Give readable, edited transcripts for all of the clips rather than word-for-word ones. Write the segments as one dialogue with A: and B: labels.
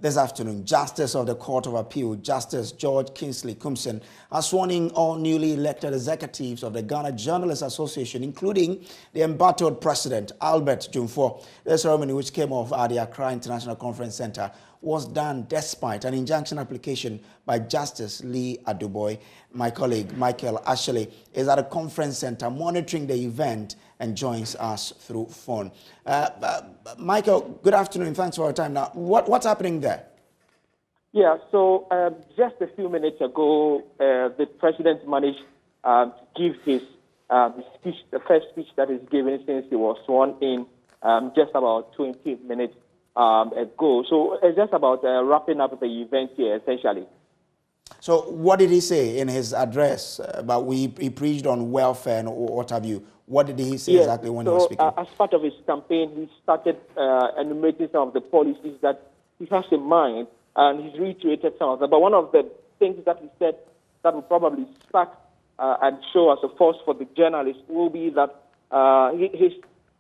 A: This afternoon, Justice of the Court of Appeal, Justice George Kingsley Kumson, has sworn in all newly elected executives of the Ghana Journalists Association, including the embattled president, Albert Jumfo. The ceremony, which came off at the Accra International Conference Center, was done despite an injunction application by Justice Lee Aduboy. My colleague, Michael Ashley, is at a conference center monitoring the event and joins us through phone. Michael, good afternoon. Thanks for your time. Now, what's happening there?
B: Yeah, so just a few minutes ago, the president managed to give his speech, the first speech that he's given since he was sworn in just about 20 minutes ago. So it's just about wrapping up the event here, essentially. So
A: what did he say in his address? He preached on welfare and what have you. What did he say exactly when he was speaking?
B: As part of his campaign, he started enumerating some of the policies that he has in mind, and he's reiterated some of them. But one of the things that he said that will probably spark and show as a force for the journalists will be that he's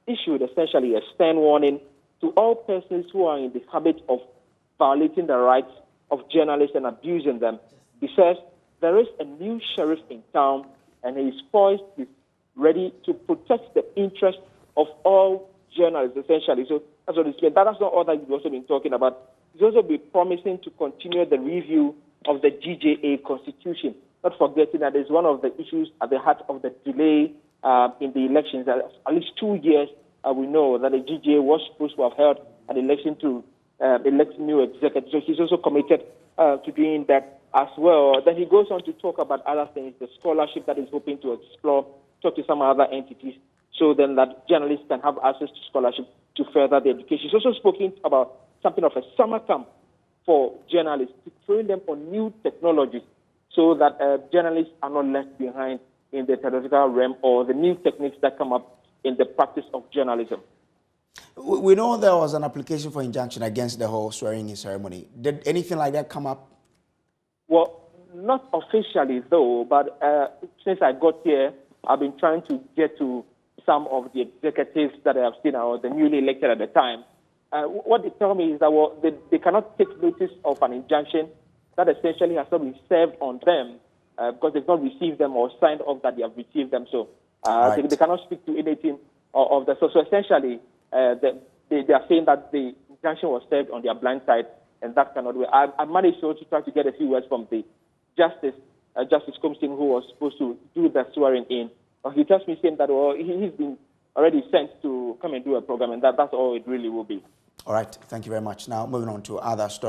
B: issued essentially a stern warning to all persons who are in the habit of violating the rights of journalists and abusing them. He says there is a new sheriff in town, and he is poised, he's ready to protect the interests of all journalists, essentially. So that's what he's saying. That's not all that he's also been talking about. He's also been promising to continue the review of the GJA Constitution, not forgetting that it's one of the issues at the heart of the delay in the elections. At least 2 years, we know that the GJA was supposed to have held an election to elect new executives. So he's also committed to doing that as well. Then he goes on to talk about other things, the scholarship that he's hoping to explore, talk to some other entities, so then that journalists can have access to scholarship to further their education. He's also spoken about something of a summer camp for journalists to train them on new technologies so that journalists are not left behind in the technological realm or the new techniques that come up in the practice of journalism.
A: We know there was an application for injunction against the whole swearing-in ceremony. Did anything like that come up?
B: Well, not officially, though, but since I got here, I've been trying to get to some of the executives that I have seen, or the newly elected at the time. What they tell me is that they cannot take notice of an injunction that essentially has not been served on them because they've not received them or signed off that they have received them. So they cannot speak to anything of that. So essentially, they are saying that the injunction was served on their blind side, and that cannot be. I managed to try to get a few words from the Justice Kumson, who was supposed to do the swearing in. He tells me saying that he's been already sent to come and do a program, and that's all it really will be.
A: All right. Thank you very much. Now, moving on to other stories.